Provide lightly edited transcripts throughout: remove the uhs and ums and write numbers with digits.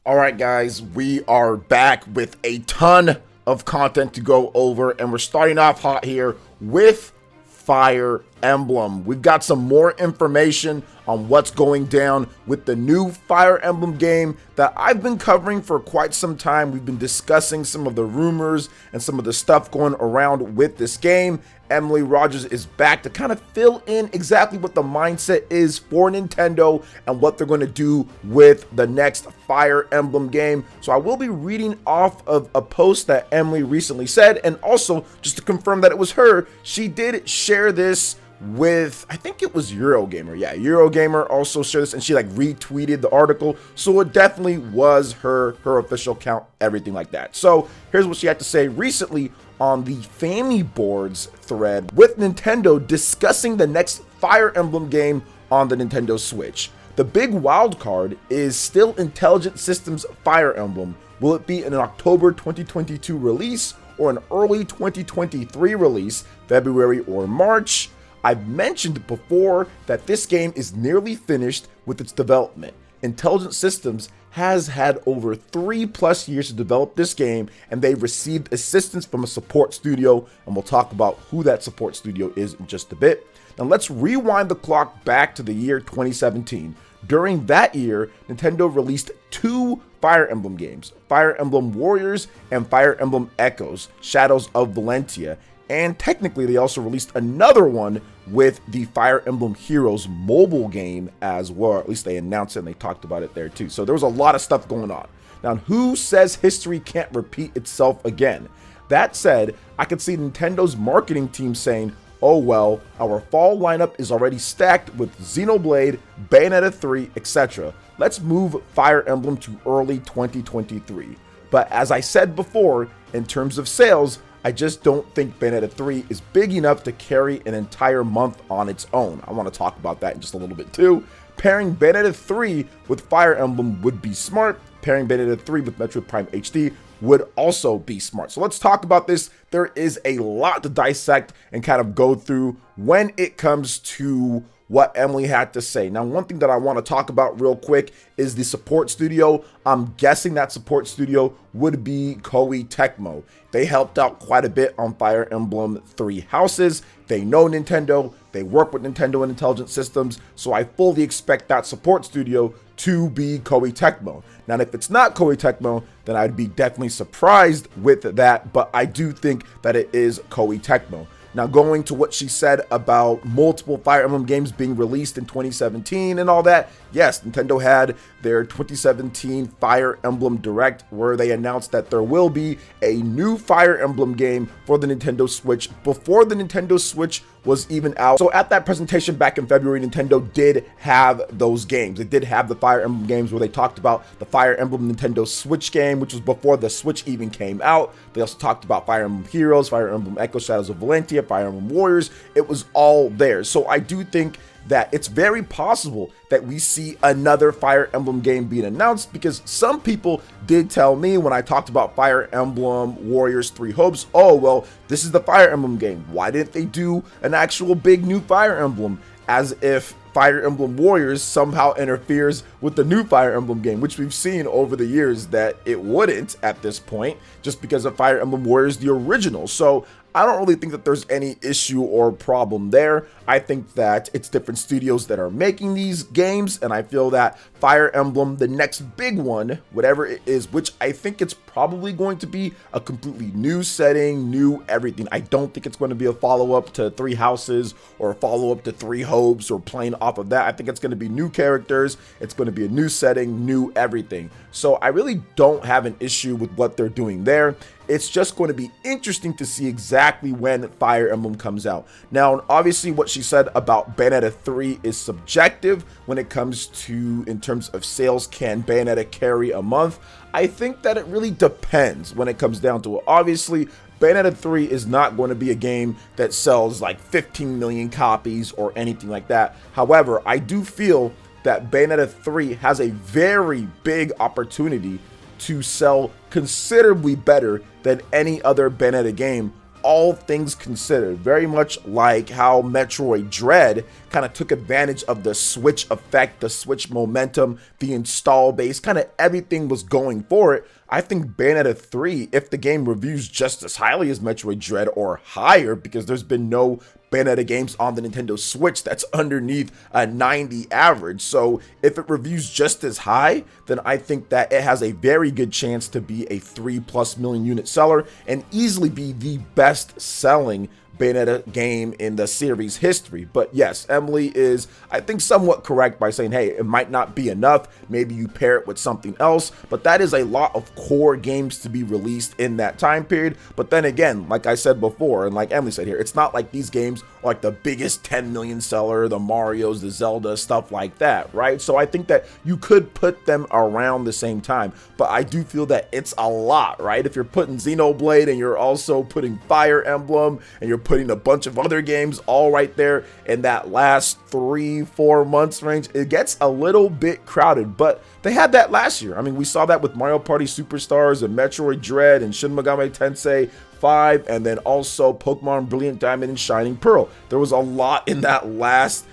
All right, guys, we are back with a ton of content to go over, and we're starting off hot here with Fire Emblem. We've got some more information on what's going down with the new Fire Emblem game that I've been covering for quite some time. We've been discussing some of the rumors and some of the stuff going around with this game. Emily Rogers is back to kind of fill in exactly what the mindset is for Nintendo and what they're going to do with the next Fire Emblem game. So I will be reading off of a post that Emily recently said, and also just to confirm that it was her, she did share this with, I think it was Eurogamer. Yeah, Eurogamer also shared this, and she like retweeted the article, so it definitely was her official account, everything like that. So here's what she had to say recently on the Famiboards thread with Nintendo discussing the next Fire Emblem game on the Nintendo Switch. The big wild card is still Intelligent Systems Fire Emblem. Will it be an October 2022 release or an early 2023 release, February or March? I've mentioned before that this game is nearly finished with its development. Intelligent Systems has had over 3+ years to develop this game, and they've received assistance from a support studio, and we'll talk about who that support studio is in just a bit. Now let's rewind the clock back to the year 2017. During that year, Nintendo released 2 Fire Emblem games, Fire Emblem Warriors and Fire Emblem Echoes, Shadows of Valentia. And technically, they also released another one with the Fire Emblem Heroes mobile game as well. Or at least they announced it and they talked about it there too. So there was a lot of stuff going on. Now, who says history can't repeat itself again? That said, I could see Nintendo's marketing team saying, oh well, our fall lineup is already stacked with Xenoblade, Bayonetta 3, etc. Let's move Fire Emblem to early 2023. But as I said before, in terms of sales, I just don't think Bayonetta 3 is big enough to carry an entire month on its own. I want to talk about that in just a little bit too. Pairing Bayonetta 3 with Fire Emblem would be smart. Pairing Bayonetta 3 with Metroid Prime HD would also be smart. So let's talk about this. There is a lot to dissect and kind of go through when it comes to what Emily had to say. Now, one thing that I want to talk about real quick is the support studio. I'm guessing that support studio would be Koei Tecmo. They helped out quite a bit on Fire Emblem 3 Houses. They know Nintendo. They work with Nintendo and Intelligent Systems. So I fully expect that support studio to be Koei Tecmo. Now, if it's not Koei Tecmo, then I'd be definitely surprised with that. But I do think that it is Koei Tecmo. Now, going to what she said about multiple Fire Emblem games being released in 2017 and all that, yes, Nintendo had their 2017 Fire Emblem Direct where they announced that there will be a new Fire Emblem game for the Nintendo Switch before the Nintendo Switch was even out. So at that presentation back in February, Nintendo did have those games. They did have the Fire Emblem games where they talked about the Fire Emblem Nintendo Switch game, which was before the Switch even came out. They also talked about Fire Emblem Heroes, Fire Emblem Echo, Shadows of Valentia, Fire Emblem Warriors. It was all there. So I do think that it's very possible that we see another Fire Emblem game being announced, because some people did tell me when I talked about Fire Emblem Warriors 3 Hopes, oh, well, this is the Fire Emblem game. Why didn't they do an actual big new Fire Emblem? As if Fire Emblem Warriors somehow interferes with the new Fire Emblem game, which we've seen over the years that it wouldn't at this point, just because of Fire Emblem Warriors, the original. So I don't really think that there's any issue or problem there. I think that it's different studios that are making these games, and I feel that Fire Emblem, the next big one, whatever it is, which I think it's probably going to be a completely new setting, new everything. I don't think it's going to be a follow-up to 3 Houses or a follow-up to 3 Hopes or playing off of that. I think it's going to be new characters, it's going to be a new setting, new everything. So I really don't have an issue with what they're doing there. It's just going to be interesting to see exactly when Fire Emblem comes out. Now, obviously, what she said about Bayonetta 3 is subjective when it comes to, in terms of sales, can Bayonetta carry a month? I think that it really depends when it comes down to it. Obviously, Bayonetta 3 is not going to be a game that sells like 15 million copies or anything like that. However, I do feel that Bayonetta 3 has a very big opportunity to sell considerably better than any other Bayonetta game all things considered, very much like how Metroid Dread kind of took advantage of the Switch effect, the Switch momentum, the install base, kind of everything was going for it. I think Bayonetta 3, if the game reviews just as highly as Metroid Dread or higher, because there's been no Bayonetta games on the Nintendo Switch that's underneath a 90 average. So if it reviews just as high, then I think that it has a very good chance to be a 3+ million unit seller and easily be the best selling Bayonetta game in the series history. But yes, Emily is, I think, somewhat correct by saying, hey, it might not be enough. Maybe you pair it with something else, but that is a lot of core games to be released in that time period. But then again, like I said before, and like Emily said here, it's not like these games are like the biggest 10 million seller, the Marios, the Zelda, stuff like that, right? So I think that you could put them around the same time, but I do feel that it's a lot, right? If you're putting Xenoblade and you're also putting Fire Emblem and you're putting a bunch of other games all right there in that last 3-4 months range, it gets a little bit crowded. But they had that last year. I mean, we saw that with Mario Party Superstars and Metroid Dread and Shin Megami Tensei 5, and then also Pokemon Brilliant Diamond and Shining Pearl. There was a lot in that last,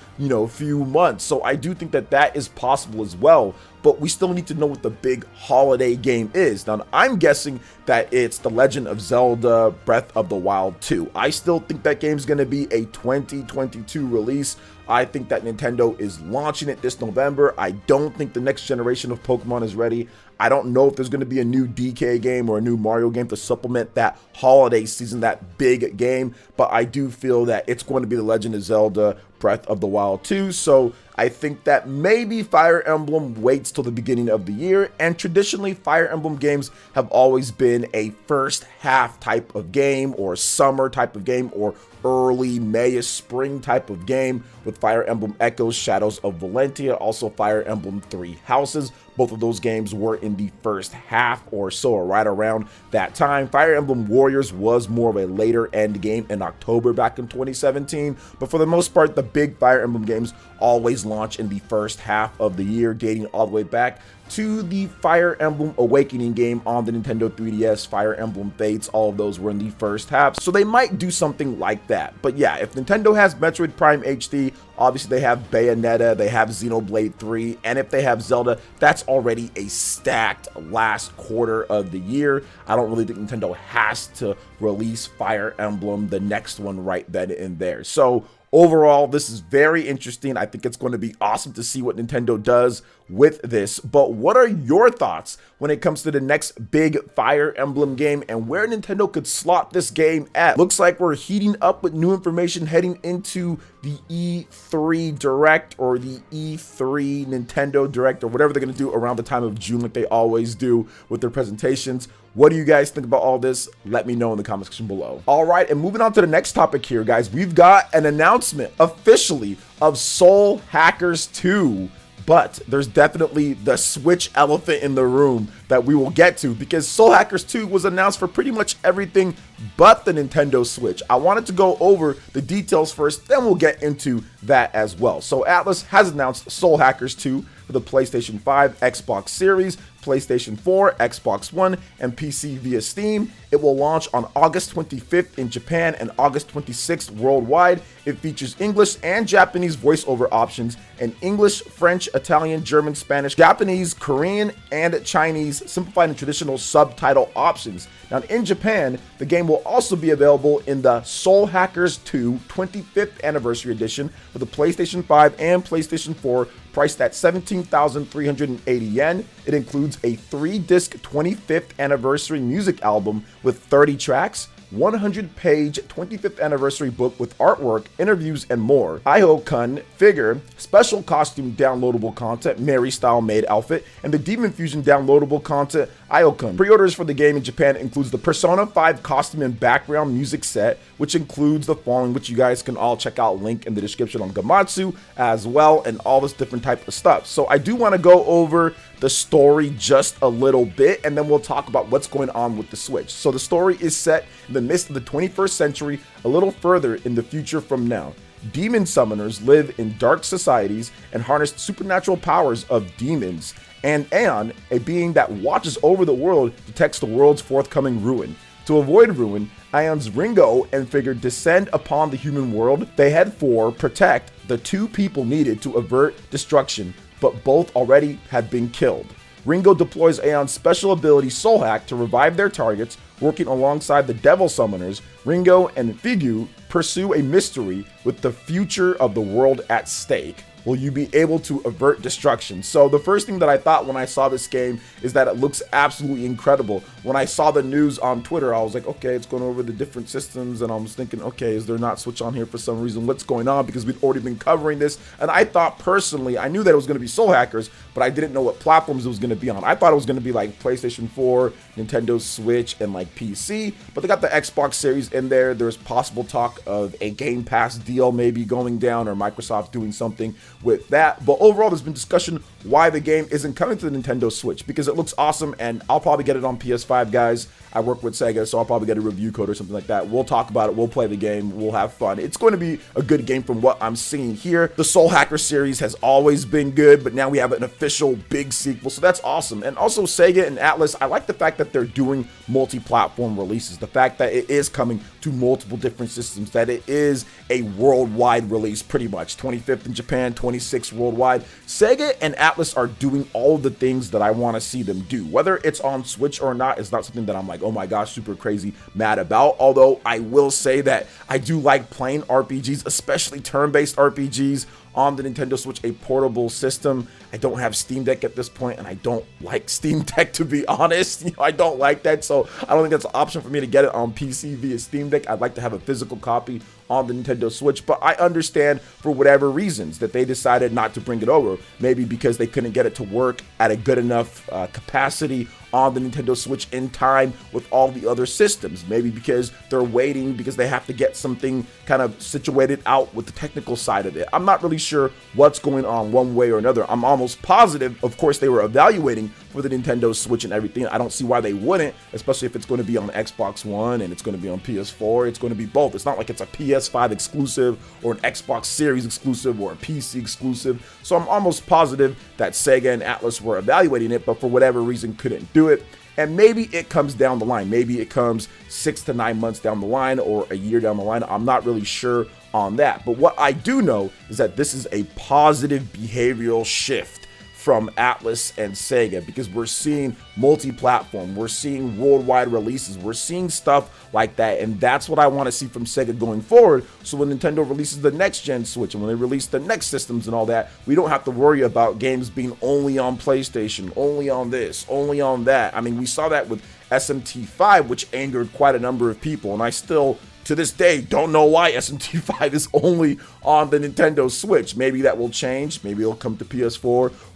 few months. So I do think that that is possible as well, but we still need to know what the big holiday game is. Now, I'm guessing that it's The Legend of Zelda Breath of the Wild 2. I still think that game's going to be a 2022 release. I think that Nintendo is launching it this November. I don't think the next generation of Pokemon is ready. I don't know if there's going to be a new DK game or a new Mario game to supplement that holiday season, that big game, but I do feel that it's going to be The Legend of Zelda Breath of the Wild 2. So I think that maybe Fire Emblem waits till the beginning of the year, and traditionally Fire Emblem games have always been a first half type of game, or summer type of game, or early May, spring type of game, with Fire Emblem Echoes, Shadows of Valentia, also Fire Emblem Three Houses. Both of those games were in the first half or so, or right around that time. Fire Emblem Warriors was more of a later end game in October back in 2017, but for the most part, the big Fire Emblem games always launch in the first half of the year, dating all the way back to the Fire Emblem Awakening game on the Nintendo 3DS, Fire Emblem Fates. All of those were in the first half, so they might do something like that. But yeah, if Nintendo has Metroid Prime HD, obviously they have Bayonetta, they have Xenoblade 3, and if they have Zelda, that's already a stacked last quarter of the year. I don't really think Nintendo has to release Fire Emblem, the next one, right then and there. So overall, this is very interesting. I think it's going to be awesome to see what Nintendo does with this. But what are your thoughts when it comes to the next big Fire Emblem game and where Nintendo could slot this game at? Looks like we're heating up with new information heading into the E3 Direct, or the E3 Nintendo Direct, or whatever they're going to do around the time of June, like they always do with their presentations. What do you guys think about all this? Let me know in the comment section below. All right, and moving on to the next topic here, guys, we've got an announcement officially of Soul Hackers 2. But there's definitely the Switch elephant in the room that we will get to, because Soul Hackers 2 was announced for pretty much everything but the Nintendo Switch. I wanted to go over the details first, then we'll get into that as well. So Atlus has announced Soul Hackers 2 for the PlayStation 5, Xbox Series, PlayStation 4, Xbox One, and PC via Steam. It will launch on August 25th in Japan and August 26th worldwide. It features English and Japanese voiceover options, and English, French, Italian, German, Spanish, Japanese, Korean, and Chinese simplified and traditional subtitle options. Now, in Japan, the game will also be available in the Soul Hackers 2 25th Anniversary Edition for the PlayStation 5 and PlayStation 4, priced at 17,380 yen. It includes a 3-disc 25th Anniversary music album with 30 tracks, 100-page 25th anniversary book with artwork, interviews, and more. Iho-kun figure, special costume downloadable content, Mary-style maid outfit, and the Demon Fusion downloadable content, Iho-kun. Pre-orders for the game in Japan includes the Persona 5 costume and background music set, which includes the following, which you guys can all check out, link in the description on Gematsu as well, and all this different type of stuff. So I do want to go over the story just a little bit, and then we'll talk about what's going on with the Switch. So the story is set in the midst of the 21st century, a little further in the future from now. Demon summoners live in dark societies and harness supernatural powers of demons. And Aeon, a being that watches over the world, detects the world's forthcoming ruin. To avoid ruin, Ion's Ringo and figure descend upon the human world. They head for protect the two people needed to avert destruction, but both already had been killed. Ringo deploys Aeon's special ability Soul Hack to revive their targets. Working alongside the Devil Summoners, Ringo and Figu pursue a mystery with the future of the world at stake. Will you be able to avert destruction? So the first thing that I thought when I saw this game is that it looks absolutely incredible. When I saw the news on Twitter, I was like, okay, it's going over the different systems, and I was thinking, okay, is there not Switch on here for some reason? What's going on? Because we'd already been covering this, and I thought personally, I knew that it was going to be Soul Hackers, but I didn't know what platforms it was going to be on. I thought it was going to be like PlayStation 4, Nintendo Switch, and like PC, but they got the Xbox Series in there. There's possible talk of a Game Pass deal maybe going down, or Microsoft doing something with that. But overall, there's been discussion why the game isn't coming to the Nintendo Switch, because it looks awesome, and I'll probably get it on PS5, guys. I work with Sega, so I'll probably get a review code or something like that. We'll talk about it, we'll play the game, we'll have fun. It's going to be a good game from what I'm seeing here. The Soul Hacker series has always been good, but now we have an official big sequel, so that's awesome. And also Sega and Atlus, I like the fact that they're doing multi-platform releases, the fact that it is coming to multiple different systems, that it is a worldwide release pretty much, 25th in Japan, 26th worldwide. Sega and Atlus are doing all of the things that I want to see them do. Whether it's on Switch or not is not something that I'm like, oh my gosh, super crazy mad about. Although I will say that I do like playing RPGs, especially turn-based RPGs on the Nintendo Switch, a portable system. I don't have Steam Deck at this point, and I don't like Steam Deck, to be honest. I don't like that, so I don't think that's an option for me to get it on PC via Steam Deck. I'd like to have a physical copy on the Nintendo Switch, but I understand for whatever reasons that they decided not to bring it over. Maybe because they couldn't get it to work at a good enough capacity on the Nintendo Switch in time with all the other systems. Maybe because they're waiting because they have to get something kind of situated out with the technical side of it. I'm not really sure what's going on one way or another. I'm almost positive, of course, they were evaluating for the Nintendo Switch and everything. I don't see why they wouldn't, especially if it's going to be on Xbox One and it's going to be on PS4. It's going to be both. It's not like it's a PS5 exclusive or an Xbox Series exclusive or a PC exclusive. So I'm almost positive that Sega and Atlus were evaluating it, but for whatever reason couldn't do it. And maybe it comes down the line. Maybe it comes 6 to 9 months down the line or a year down the line. I'm not really sure on that. But what I do know is that this is a positive behavioral shift from Atlus and Sega, because we're seeing multi-platform, we're seeing worldwide releases, we're seeing stuff like that, and that's what I want to see from Sega going forward. So when Nintendo releases the next gen Switch and when they release the next systems and all that, we don't have to worry about games being only on PlayStation, only on this, only on that. I mean, we saw that with SMT5, which angered quite a number of people, and I still to this day don't know why SMT5 is only on the Nintendo Switch. Maybe that will change. Maybe it'll come to PS4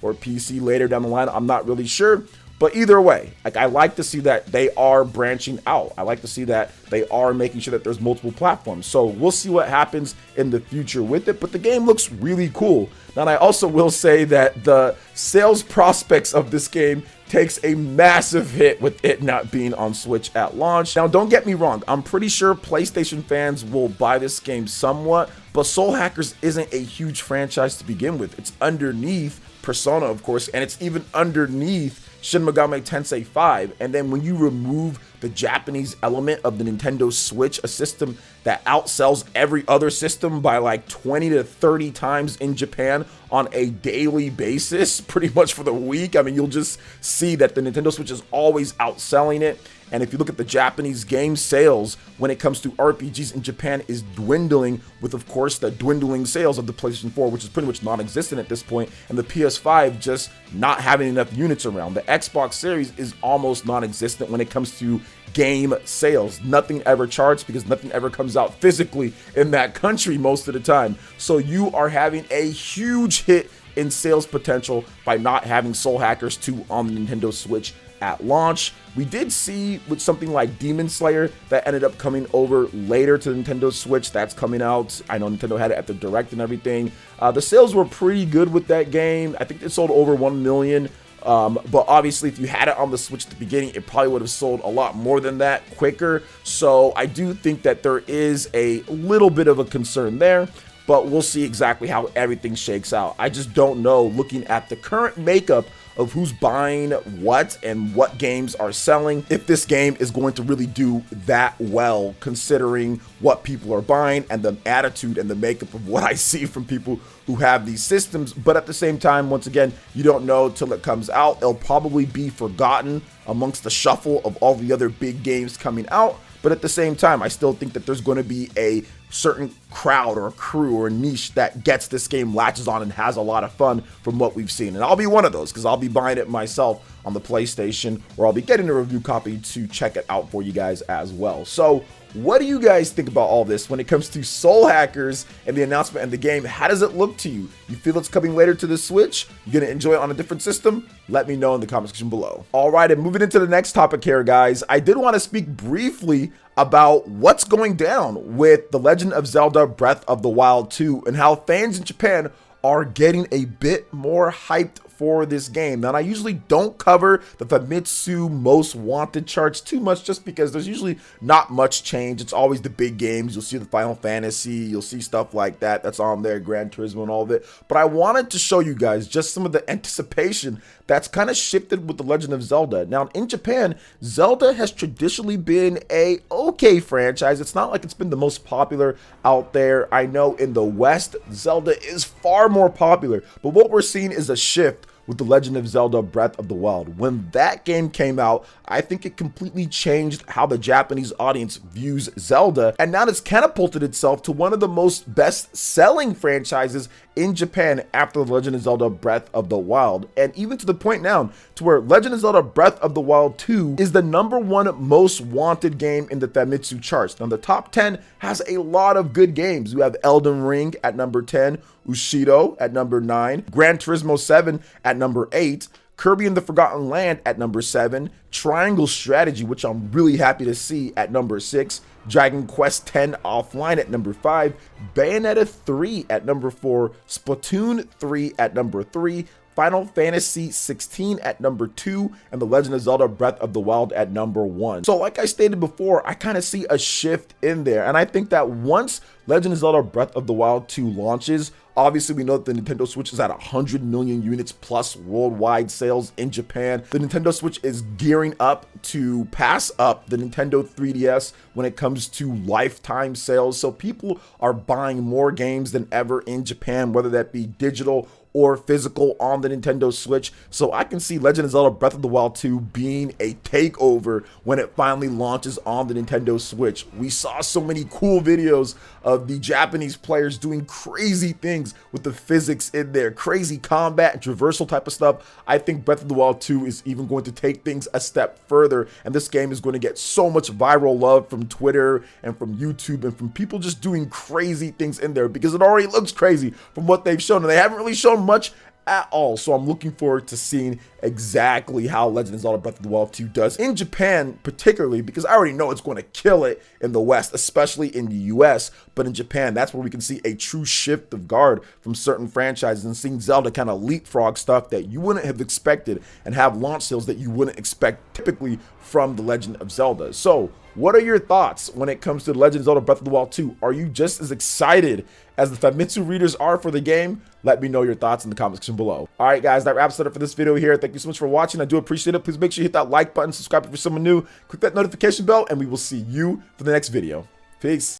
or PC later down the line. I'm not really sure. But either way, like, I like to see that they are branching out. I like to see that they are making sure that there's multiple platforms. So we'll see what happens in the future with it. But the game looks really cool. Now, and I also will say that the sales prospects of this game takes a massive hit with it not being on Switch at launch. Now, don't get me wrong. I'm pretty sure PlayStation fans will buy this game somewhat, but Soul Hackers isn't a huge franchise to begin with. It's underneath Persona, of course, and it's even underneath Shin Megami Tensei 5. And then when you remove the Japanese element of the Nintendo Switch, a system that outsells every other system by like 20 to 30 times in Japan on a daily basis, pretty much for the week. I mean, you'll just see that the Nintendo Switch is always outselling it. And if you look at the Japanese game sales when it comes to RPGs in Japan is dwindling, with, of course, the dwindling sales of the PlayStation 4, which is pretty much non-existent at this point, and the PS5 just not having enough units around. The Xbox Series is almost non-existent when it comes to game sales. Nothing ever charts because nothing ever comes out physically in that country most of the time. So you are having a huge hit in sales potential by not having Soul Hackers 2 on the Nintendo Switch at launch. We did see with something like Demon Slayer that ended up coming over later to the Nintendo Switch. That's coming out. I know Nintendo had it at the Direct and everything. The sales were pretty good with that game. I think it sold over 1 million. But obviously, if you had it on the Switch at the beginning, it probably would have sold a lot more than that quicker. So I do think that there is a little bit of a concern there, but we'll see exactly how everything shakes out. I just don't know, looking at the current makeup of who's buying what and what games are selling, if this game is going to really do that well considering what people are buying and the attitude and the makeup of what I see from people who have these systems. But at the same time, once again, you don't know till it comes out. It'll probably be forgotten amongst the shuffle of all the other big games coming out. But at the same time, I still think that there's going to be a certain crowd or a crew or a niche that gets this game, latches on, and has a lot of fun from what we've seen. And I'll be one of those because I'll be buying it myself on the PlayStation, or I'll be getting a review copy to check it out for you guys as well. So what do you guys think about all this when it comes to Soul Hackers and the announcement and the game? How does it look to you? You feel it's coming later to the Switch? You're gonna enjoy it on a different system? Let me know in the comment section below. All right, and moving into the next topic here, guys, I did want to speak briefly about what's going down with The Legend of Zelda Breath of the Wild 2 and how fans in Japan are getting a bit more hyped for this game. Now, I usually don't cover the Famitsu most wanted charts too much just because there's usually not much change. It's always the big games. You'll see the Final Fantasy, you'll see stuff like that that's on there, Gran Turismo and all of it. But I wanted to show you guys just some of the anticipation that's kind of shifted with The Legend of Zelda. Now, in Japan, Zelda has traditionally been a okay franchise. It's not like it's been the most popular out there. I know in the West, Zelda is far more popular, but what we're seeing is a shift with The Legend of Zelda Breath of the Wild. When that game came out, I think it completely changed how the Japanese audience views Zelda, and now it's catapulted itself to one of the most best-selling franchises in Japan after The Legend of Zelda Breath of the Wild, and even to the point now to where Legend of Zelda Breath of the Wild 2 is the #1 most wanted game in the Famitsu charts. Now, the top 10 has a lot of good games. You have Elden Ring at number 10, Ushido at number 9, Gran Turismo 7 at number 8, Kirby and the Forgotten Land at number 7, Triangle Strategy, which I'm really happy to see, at number 6, Dragon Quest X Offline at number 5, Bayonetta 3 at number 4, Splatoon 3 at number 3, Final Fantasy 16 at number 2, and The Legend of Zelda Breath of the Wild at number 1. So like I stated before, I kind of see a shift in there, and I think that once Legend of Zelda Breath of the Wild 2 launches, obviously we know that the Nintendo Switch is at 100 million units plus worldwide sales in Japan. The Nintendo Switch is gearing up to pass up the Nintendo 3DS when it comes to lifetime sales. So people are buying more games than ever in Japan, whether that be digital or physical on the Nintendo Switch. So I can see Legend of Zelda Breath of the Wild 2 being a takeover when it finally launches on the Nintendo Switch. We saw so many cool videos of the Japanese players doing crazy things with the physics in there, crazy combat and traversal type of stuff. I think Breath of the Wild 2 is even going to take things a step further, and this game is going to get so much viral love from Twitter and from YouTube and from people just doing crazy things in there because it already looks crazy from what they've shown, and they haven't really shown much at all. So I'm looking forward to seeing exactly how Legend of Zelda Breath of the Wild 2 does in Japan, particularly because I already know it's going to kill it in the West, especially in the US. But in Japan, that's where we can see a true shift of guard from certain franchises and seeing Zelda kind of leapfrog stuff that you wouldn't have expected and have launch sales that you wouldn't expect typically from The Legend of Zelda. So what are your thoughts when it comes to The Legend of Zelda Breath of the Wild 2? Are you just as excited as the Famitsu readers are for the game? Let me know your thoughts in the comment section below. All right, guys, that wraps it up for this video here. Thank you so much for watching. I do appreciate it. Please make sure you hit that like button, subscribe if you're someone new, click that notification bell, and we will see you for the next video. Peace.